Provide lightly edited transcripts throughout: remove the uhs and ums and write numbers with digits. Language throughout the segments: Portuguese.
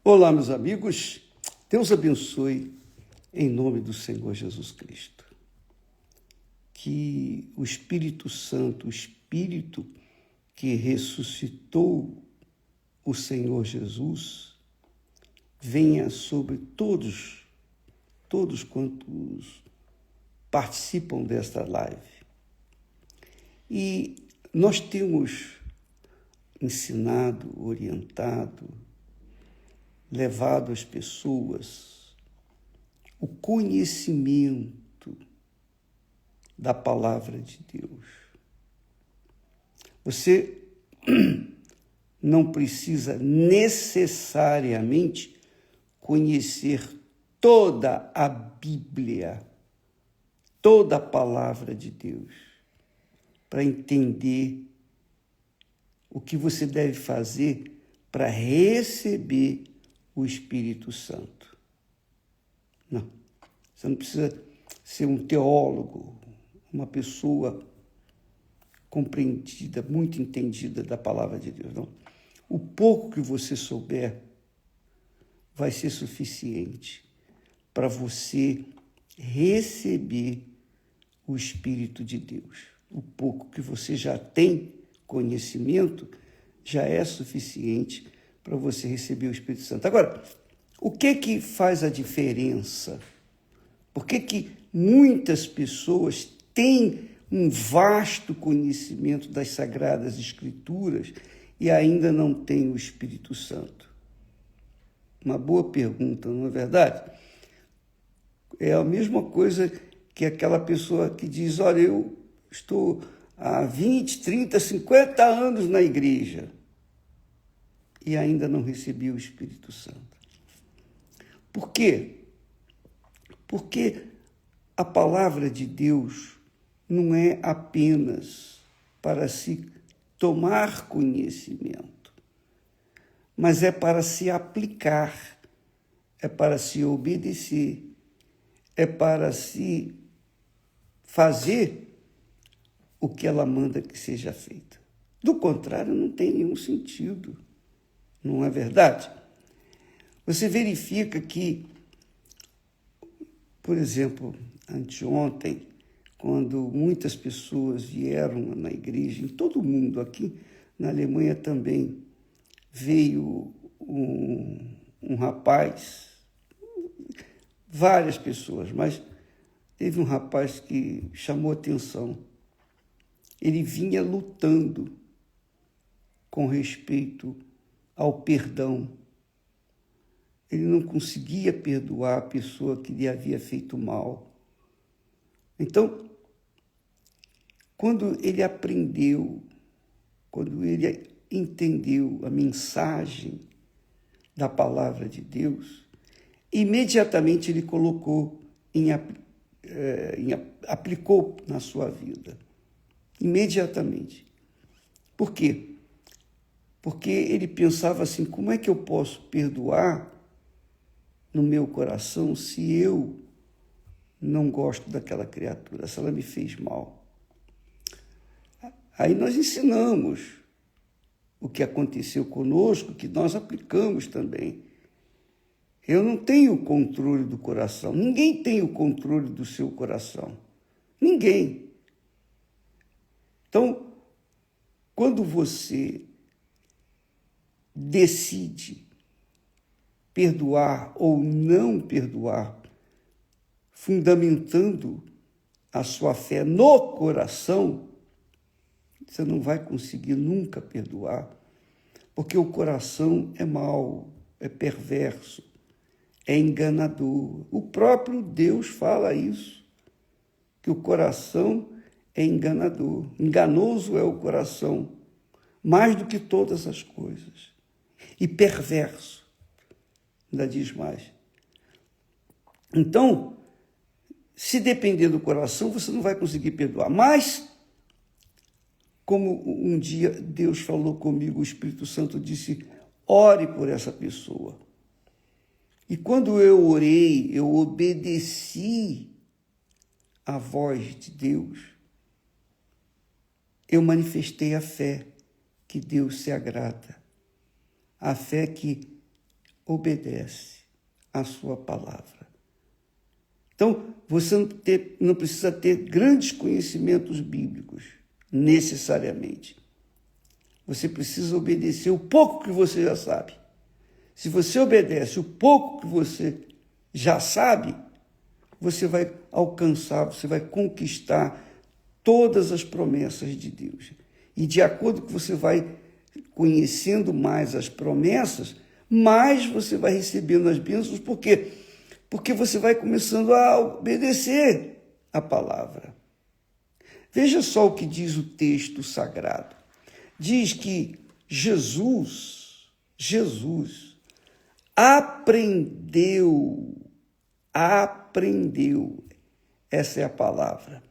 Olá, meus amigos. Deus abençoe em nome do Senhor Jesus Cristo. Que o Espírito Santo, o Espírito que ressuscitou o Senhor Jesus, venha sobre todos quantos participam desta live. E nós temos ensinado, orientado, levado às pessoas o conhecimento da palavra de Deus. Você não precisa necessariamente conhecer toda a Bíblia, toda a palavra de Deus, para entender o que você deve fazer para receber o Espírito Santo. Não, você não precisa ser um teólogo, uma pessoa compreendida, muito entendida da palavra de Deus, não. O pouco que você souber vai ser suficiente para você receber o Espírito de Deus. O pouco que você já tem conhecimento já é suficiente para você receber o Espírito Santo. Agora, o que faz a diferença? Por que muitas pessoas têm um vasto conhecimento das Sagradas Escrituras e ainda não têm o Espírito Santo? Uma boa pergunta, não é verdade? É a mesma coisa que aquela pessoa que diz, olha, eu estou há 20, 30, 50 anos na igreja e ainda não recebi o Espírito Santo. Por quê? Porque a palavra de Deus não é apenas para se tomar conhecimento, mas é para se aplicar, é para se obedecer, é para se fazer o que ela manda que seja feito. Do contrário, não tem nenhum sentido. Não é verdade? Você verifica que, por exemplo, anteontem, quando muitas pessoas vieram na igreja, em todo o mundo, aqui na Alemanha também, veio um rapaz, várias pessoas, mas teve um rapaz que chamou atenção. Ele vinha lutando com respeito ao perdão. Ele não conseguia perdoar a pessoa que lhe havia feito mal. Então, quando ele aprendeu, quando ele entendeu a mensagem da palavra de Deus, imediatamente ele colocou aplicou na sua vida. Imediatamente. Por quê? Porque ele pensava assim, como é que eu posso perdoar no meu coração se eu não gosto daquela criatura, se ela me fez mal? Aí nós ensinamos o que aconteceu conosco, que nós aplicamos também. Eu não tenho o controle do coração, ninguém tem o controle do seu coração, ninguém. Então, quando você decide perdoar ou não perdoar, fundamentando a sua fé no coração, você não vai conseguir nunca perdoar, porque o coração é mau, é perverso, é enganador. O próprio Deus fala isso, que o coração é enganador. Enganoso é o coração, mais do que todas as coisas. E perverso, ainda diz mais. Então, se depender do coração, você não vai conseguir perdoar. Mas, como um dia Deus falou comigo, o Espírito Santo disse, ore por essa pessoa. E quando eu orei, eu obedeci à voz de Deus, eu manifestei a fé que Deus se agrada. A fé que obedece à sua palavra. Então, você não precisa ter grandes conhecimentos bíblicos, necessariamente. Você precisa obedecer o pouco que você já sabe. Se você obedece o pouco que você já sabe, você vai alcançar, você vai conquistar todas as promessas de Deus. E de acordo que você vai conhecendo mais as promessas, mais você vai recebendo as bênçãos. Por quê? Porque você vai começando a obedecer a palavra. Veja só o que diz o texto sagrado. Diz que Jesus aprendeu, essa é a palavra.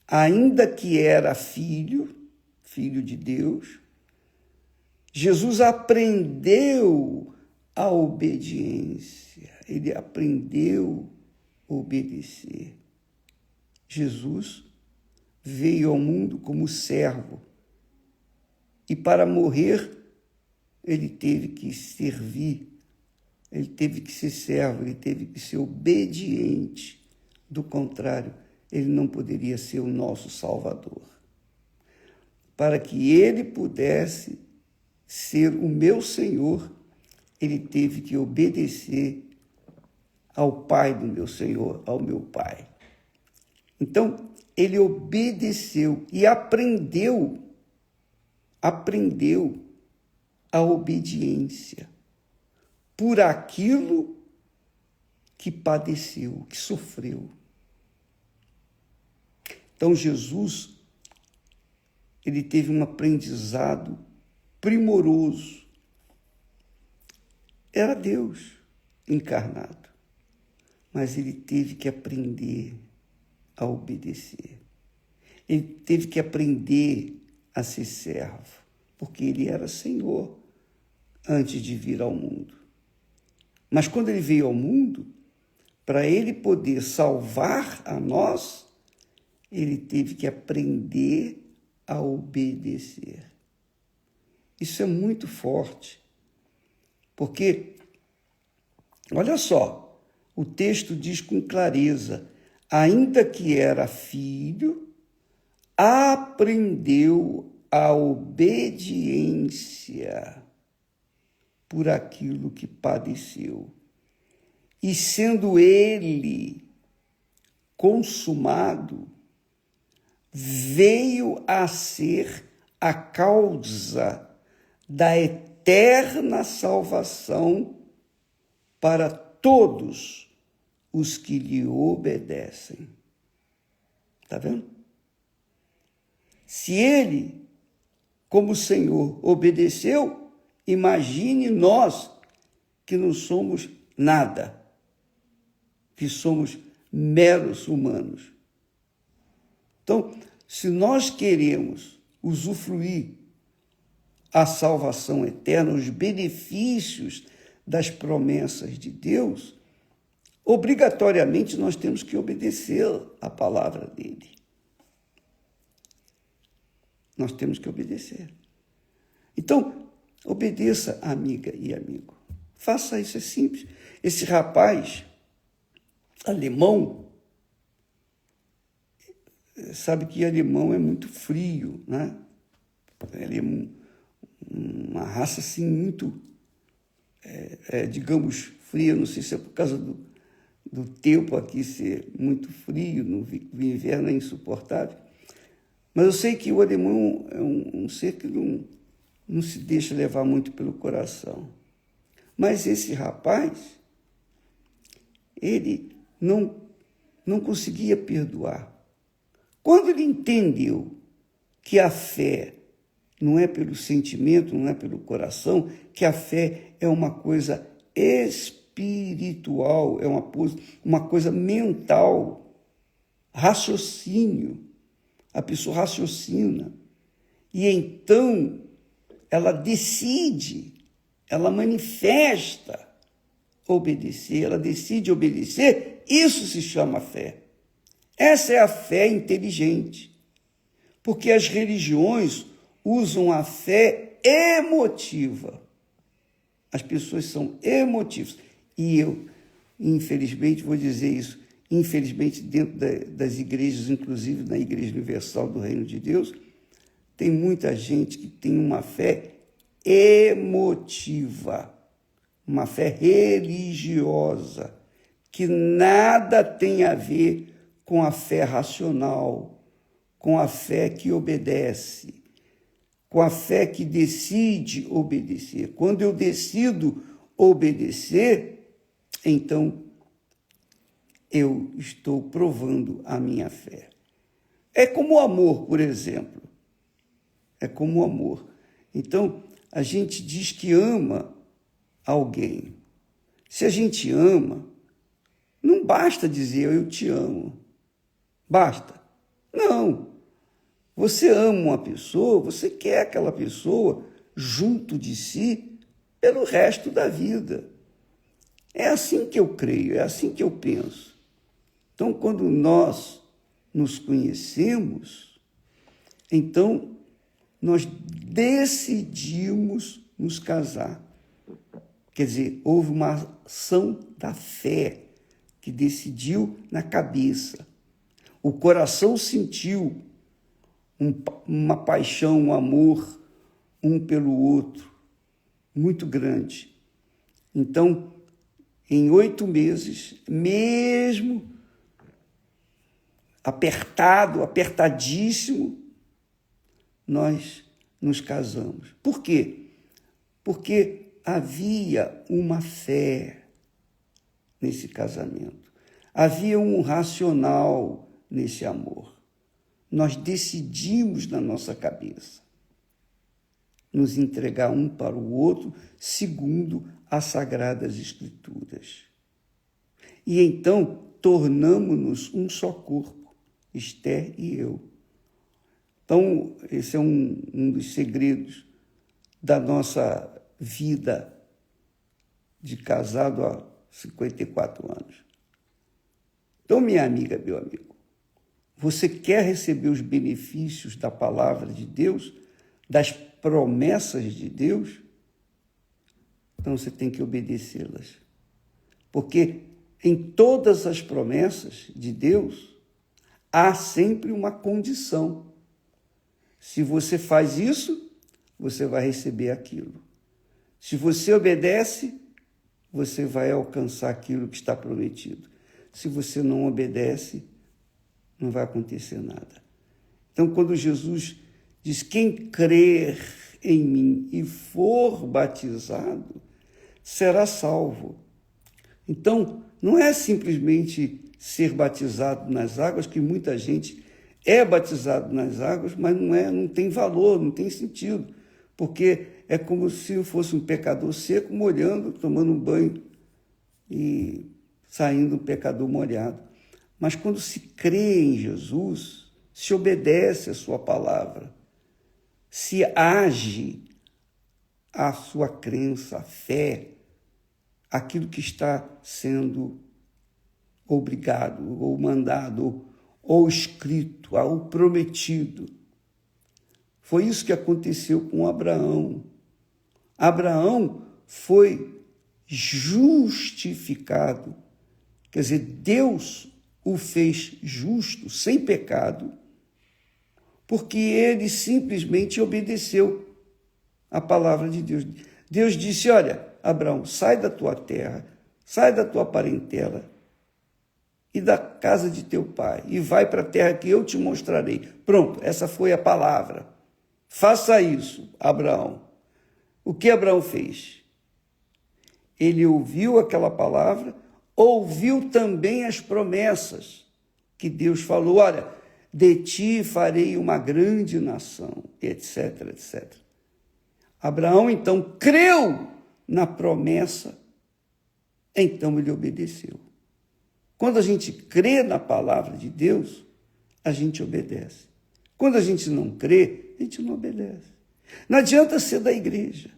Ainda que era filho de Deus, Jesus aprendeu a obediência. Ele aprendeu a obedecer. Jesus veio ao mundo como servo. E para morrer, ele teve que servir. Ele teve que ser servo, ele teve que ser obediente. Do contrário, ele não poderia ser o nosso Salvador. Para que ele pudesse ser o meu Senhor, ele teve que obedecer ao Pai do meu Senhor, ao meu Pai. Então, ele obedeceu e aprendeu a obediência por aquilo que padeceu, que sofreu. Então, Jesus, ele teve um aprendizado primoroso. Era Deus encarnado, mas ele teve que aprender a obedecer. Ele teve que aprender a ser servo, porque ele era Senhor antes de vir ao mundo. Mas quando ele veio ao mundo, para ele poder salvar a nós, ele teve que aprender a obedecer. Isso é muito forte, porque, olha só, o texto diz com clareza, ainda que era filho, aprendeu a obediência por aquilo que padeceu. E sendo ele consumado, veio a ser a causa da eterna salvação para todos os que lhe obedecem. Está vendo? Se ele, como Senhor, obedeceu, imagine nós que não somos nada, que somos meros humanos. Então, se nós queremos usufruir a salvação eterna, os benefícios das promessas de Deus, obrigatoriamente nós temos que obedecer à palavra dele. Nós temos que obedecer. Então, obedeça, amiga e amigo. Faça isso, é simples. Esse rapaz alemão, sabe que alemão é muito frio, né? Ele é uma raça assim muito, digamos, fria. Não sei se é por causa do tempo aqui ser muito frio, no inverno é insuportável. Mas eu sei que o alemão é um ser que não se deixa levar muito pelo coração. Mas esse rapaz, ele não conseguia perdoar. Quando ele entendeu que a fé não é pelo sentimento, não é pelo coração, que a fé é uma coisa espiritual, é uma coisa mental, raciocínio. A pessoa raciocina e então ela decide, ela manifesta obedecer, ela decide obedecer, isso se chama fé. Essa é a fé inteligente, porque as religiões usam a fé emotiva. As pessoas são emotivas. E eu, infelizmente, vou dizer isso, infelizmente, dentro das igrejas, inclusive na Igreja Universal do Reino de Deus, tem muita gente que tem uma fé emotiva, uma fé religiosa, que nada tem a ver com a fé racional, com a fé que obedece, com a fé que decide obedecer. Quando eu decido obedecer, então eu estou provando a minha fé. É como o amor, por exemplo. É como o amor. Então, a gente diz que ama alguém. Se a gente ama, não basta dizer eu te amo. Basta. Não. Você ama uma pessoa, você quer aquela pessoa junto de si pelo resto da vida. É assim que eu creio, é assim que eu penso. Então, quando nós nos conhecemos, então nós decidimos nos casar. Quer dizer, houve uma ação da fé que decidiu na cabeça. O coração sentiu uma paixão, um amor, um pelo outro, muito grande. Então, em 8 meses, mesmo apertadíssimo, nós nos casamos. Por quê? Porque havia uma fé nesse casamento. Havia um racional nesse amor. Nós decidimos na nossa cabeça nos entregar um para o outro segundo as Sagradas Escrituras. E então tornamos-nos um só corpo, Esther e eu. Então, esse é um dos segredos da nossa vida de casado há 54 anos. Então, minha amiga, meu amigo, você quer receber os benefícios da palavra de Deus, das promessas de Deus? Então, você tem que obedecê-las. Porque em todas as promessas de Deus, há sempre uma condição. Se você faz isso, você vai receber aquilo. Se você obedece, você vai alcançar aquilo que está prometido. Se você não obedece, não vai acontecer nada. Então, quando Jesus diz, quem crer em mim e for batizado, será salvo. Então, não é simplesmente ser batizado nas águas, que muita gente é batizado nas águas, mas não tem valor, não tem sentido, porque é como se eu fosse um pecador seco, molhando, tomando um banho e saindo um pecador molhado. Mas quando se crê em Jesus, se obedece a sua palavra, se age a sua crença, a fé, aquilo que está sendo obrigado, ou mandado, ou escrito, ou prometido. Foi isso que aconteceu com Abraão. Abraão foi justificado, quer dizer, Deus o fez justo, sem pecado, porque ele simplesmente obedeceu a palavra de Deus. Deus disse, olha, Abraão, sai da tua terra, sai da tua parentela e da casa de teu pai, e vai para a terra que eu te mostrarei. Pronto, essa foi a palavra. Faça isso, Abraão. O que Abraão fez? Ele ouviu aquela palavra, ouviu também as promessas que Deus falou, olha, de ti farei uma grande nação, etc, etc. Abraão, então, creu na promessa, então ele obedeceu. Quando a gente crê na palavra de Deus, a gente obedece. Quando a gente não crê, a gente não obedece. Não adianta ser da igreja.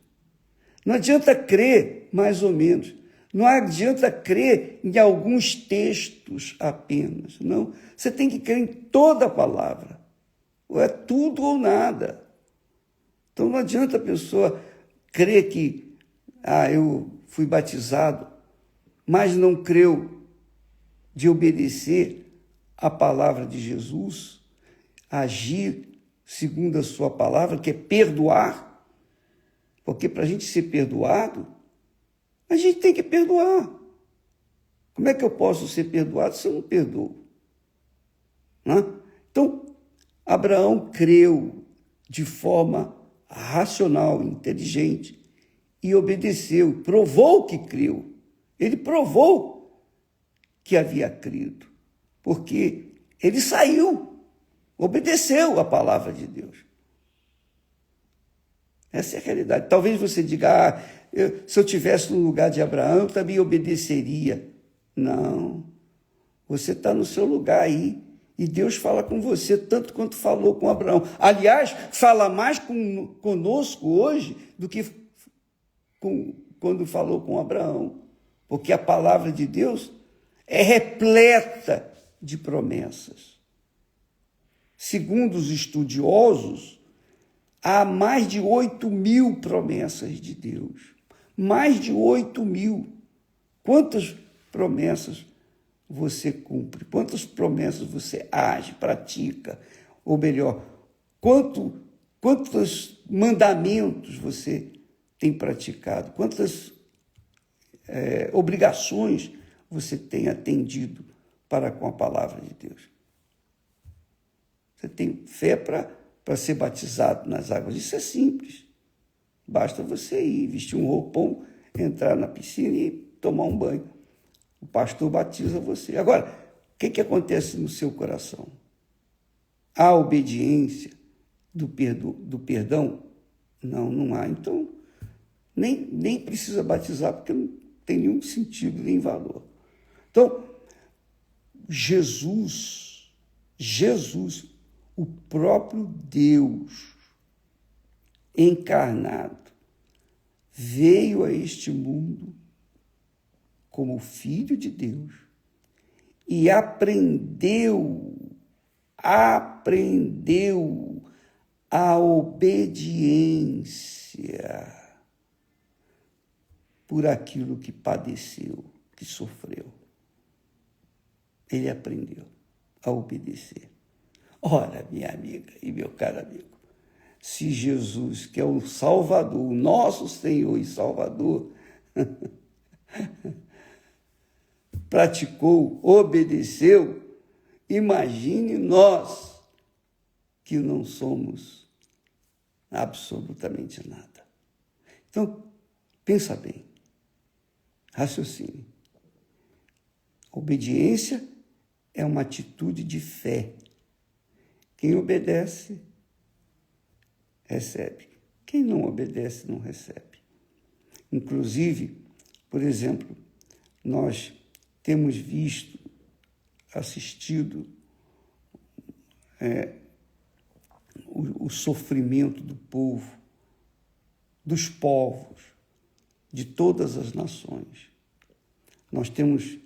Não adianta crer mais ou menos. Não adianta crer em alguns textos apenas. Não. Você tem que crer em toda a palavra. Ou é tudo ou nada. Então não adianta a pessoa crer que eu fui batizado, mas não creu de obedecer a palavra de Jesus, agir segundo a sua palavra, que é perdoar, porque para a gente ser perdoado, a gente tem que perdoar. Como é que eu posso ser perdoado se eu não perdoo? Né? Então, Abraão creu de forma racional, inteligente, e obedeceu, provou que creu. Ele provou que havia crido, porque ele saiu, obedeceu a palavra de Deus. Essa é a realidade. Talvez você diga, se eu estivesse no lugar de Abraão, eu também obedeceria. Não, você está no seu lugar aí, e Deus fala com você tanto quanto falou com Abraão. Aliás, fala mais conosco hoje do que quando falou com Abraão, porque a palavra de Deus é repleta de promessas. Segundo os estudiosos, há mais de 8.000 promessas de Deus. Mais de 8.000. Quantas promessas você cumpre? Quantas promessas você age, pratica? Ou melhor, quantos mandamentos você tem praticado? Quantas obrigações você tem atendido para com a palavra de Deus? Você tem fé para ser batizado nas águas? Isso é simples. Basta você ir, vestir um roupão, entrar na piscina e tomar um banho. O pastor batiza você. Agora, o que acontece no seu coração? Há obediência do perdão? Não há. Então, nem precisa batizar, porque não tem nenhum sentido, nem valor. Então, Jesus, o próprio Deus encarnado, veio a este mundo como Filho de Deus e aprendeu a obediência por aquilo que padeceu, que sofreu. Ele aprendeu a obedecer. Ora, minha amiga e meu caro amigo, se Jesus, que é o Salvador, o nosso Senhor e Salvador, praticou, obedeceu, imagine nós que não somos absolutamente nada. Então, pensa bem, raciocine. Obediência é uma atitude de fé. Quem obedece, recebe. Quem não obedece, não recebe. Inclusive, por exemplo, nós temos visto, assistido o sofrimento do povo, dos povos, de todas as nações. Nós temos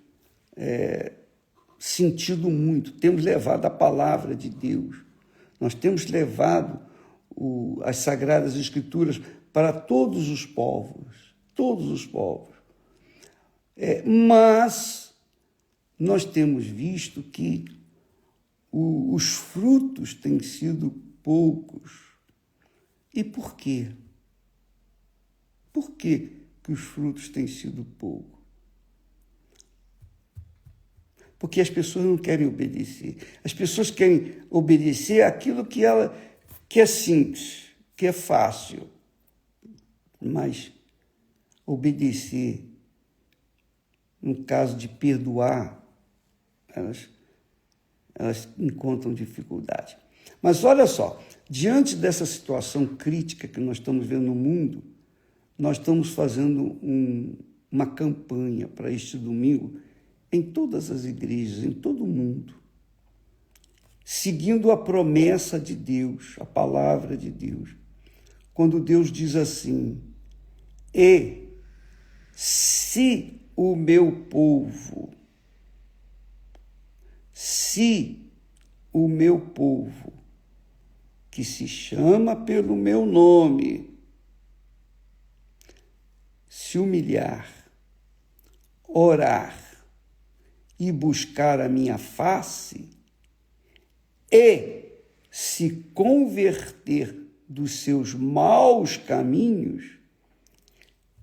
sentido muito, temos levado a palavra de Deus, nós temos levado as Sagradas Escrituras para todos os povos, mas nós temos visto que os frutos têm sido poucos. E por quê? Por que os frutos têm sido poucos? Porque as pessoas não querem obedecer. As pessoas querem obedecer aquilo que é simples, que é fácil. Mas obedecer, no caso de perdoar, elas encontram dificuldade. Mas olha só, diante dessa situação crítica que nós estamos vendo no mundo, nós estamos fazendo uma campanha para este domingo em todas as igrejas, em todo o mundo, seguindo a promessa de Deus, a palavra de Deus. Quando Deus diz assim: e se o meu povo, que se chama pelo meu nome, se se humilhar, orar e buscar a minha face e se converter dos seus maus caminhos,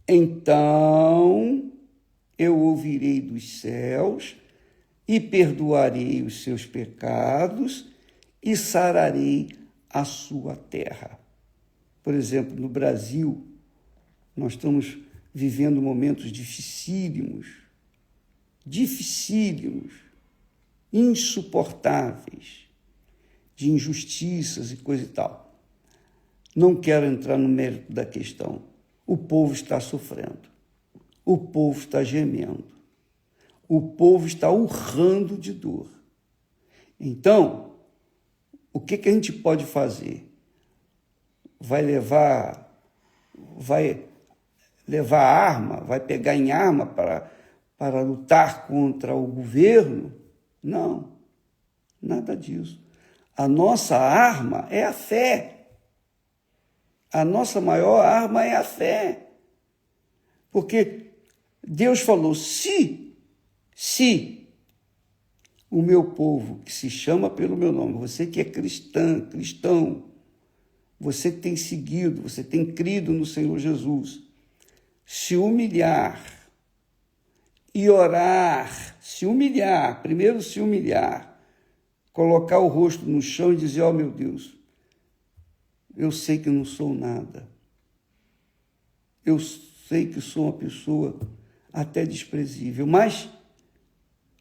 então eu ouvirei dos céus e perdoarei os seus pecados e sararei a sua terra. Por exemplo, no Brasil, nós estamos vivendo momentos dificílimos, insuportáveis, de injustiças e coisa e tal. Não quero entrar no mérito da questão. O povo está sofrendo. O povo está gemendo. O povo está urrando de dor. Então, o que a gente pode fazer? Vai levar arma? Vai pegar em arma para lutar contra o governo? Não, nada disso. A nossa arma é a fé. A nossa maior arma é a fé. Porque Deus falou, se o meu povo, que se chama pelo meu nome, você que é cristão, você que tem seguido, você tem crido no Senhor Jesus, se humilhar e orar, primeiro se humilhar, colocar o rosto no chão e dizer, meu Deus, eu sei que não sou nada. Eu sei que sou uma pessoa até desprezível, mas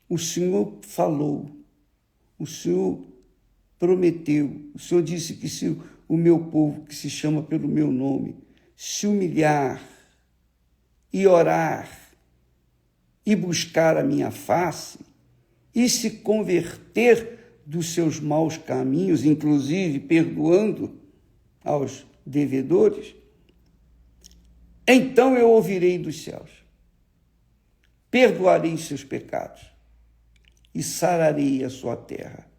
o Senhor falou, o Senhor prometeu, o Senhor disse que se o meu povo, que se chama pelo meu nome, se humilhar e orar e buscar a minha face e se converter dos seus maus caminhos, inclusive perdoando aos devedores, então eu ouvirei dos céus, perdoarei seus pecados e sararei a sua terra.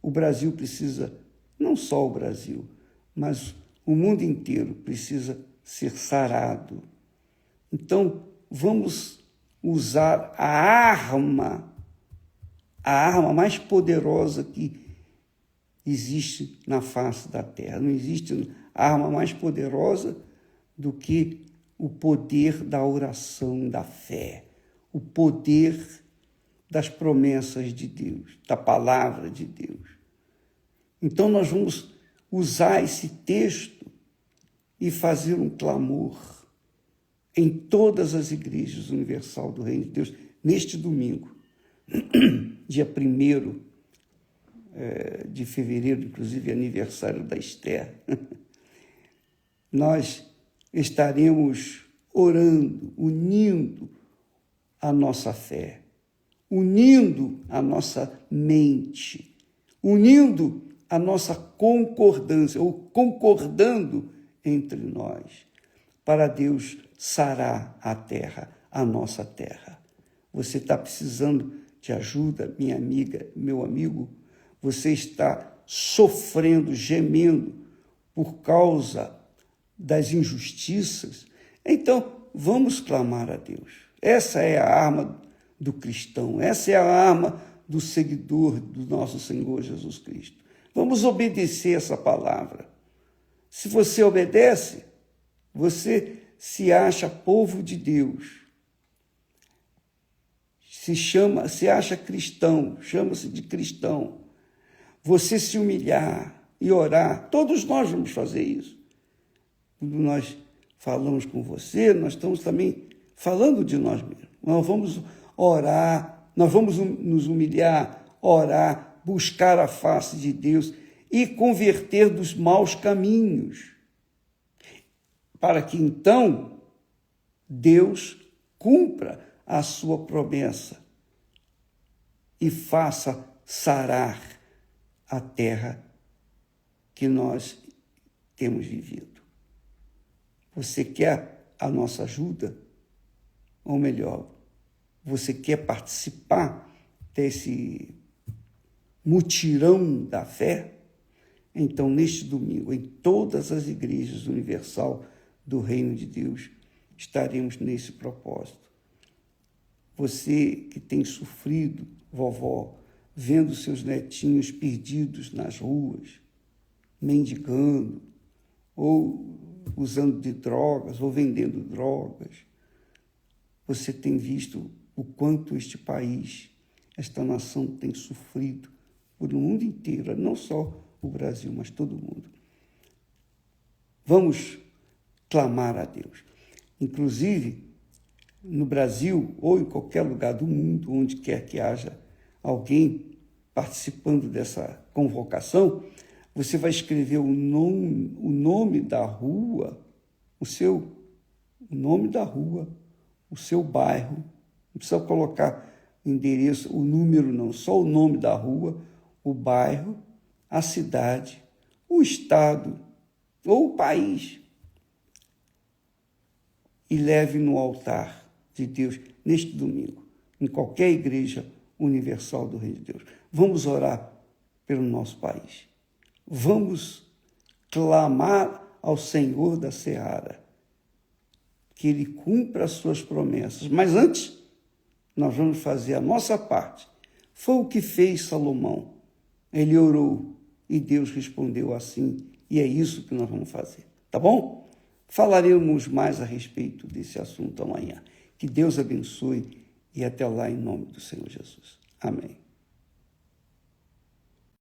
O Brasil precisa, não só o Brasil, mas o mundo inteiro precisa ser sarado. Então, vamos usar a arma mais poderosa que existe na face da terra. Não existe arma mais poderosa do que o poder da oração, da fé, o poder das promessas de Deus, da palavra de Deus. Então, nós vamos usar esse texto e fazer um clamor em todas as igrejas universal do Reino de Deus, neste domingo, dia 1º de fevereiro, inclusive aniversário da Esther. Nós estaremos orando, unindo a nossa fé, unindo a nossa mente, unindo a nossa concordância, ou concordando entre nós, para Deus sarar a terra, a nossa terra. Você está precisando de ajuda, minha amiga, meu amigo? Você está sofrendo, gemendo por causa das injustiças? Então, vamos clamar a Deus. Essa é a arma do cristão, essa é a arma do seguidor do nosso Senhor Jesus Cristo. Vamos obedecer essa palavra. Se você obedece, você se acha povo de Deus. Se acha cristão, chama-se de cristão. Você se humilhar e orar, todos nós vamos fazer isso. Quando nós falamos com você, nós estamos também falando de nós mesmos. Nós vamos orar, nós vamos nos humilhar, orar, buscar a face de Deus e converter dos maus caminhos, para que então Deus cumpra a sua promessa e faça sarar a terra que nós temos vivido. Você quer a nossa ajuda? Ou melhor, você quer participar desse mutirão da fé? Então, neste domingo, em todas as igrejas universal do Reino de Deus, estaremos nesse propósito. Você que tem sofrido, vovó, vendo seus netinhos perdidos nas ruas, mendigando, ou usando de drogas, ou vendendo drogas, você tem visto o quanto este país, esta nação tem sofrido por o mundo inteiro, não só o Brasil, mas todo mundo. Vamos clamar a Deus. Inclusive, no Brasil ou em qualquer lugar do mundo, onde quer que haja alguém participando dessa convocação, você vai escrever o nome da rua, o nome da rua, o seu bairro. Não precisa colocar o endereço, o número não, só o nome da rua, o bairro, a cidade, o estado ou o país. E leve no altar de Deus neste domingo, em qualquer igreja universal do Reino de Deus. Vamos orar pelo nosso país. Vamos clamar ao Senhor da Seara, que Ele cumpra as suas promessas. Mas antes, nós vamos fazer a nossa parte. Foi o que fez Salomão. Ele orou e Deus respondeu assim. E é isso que nós vamos fazer. Tá bom? Falaremos mais a respeito desse assunto amanhã. Que Deus abençoe e até lá em nome do Senhor Jesus. Amém.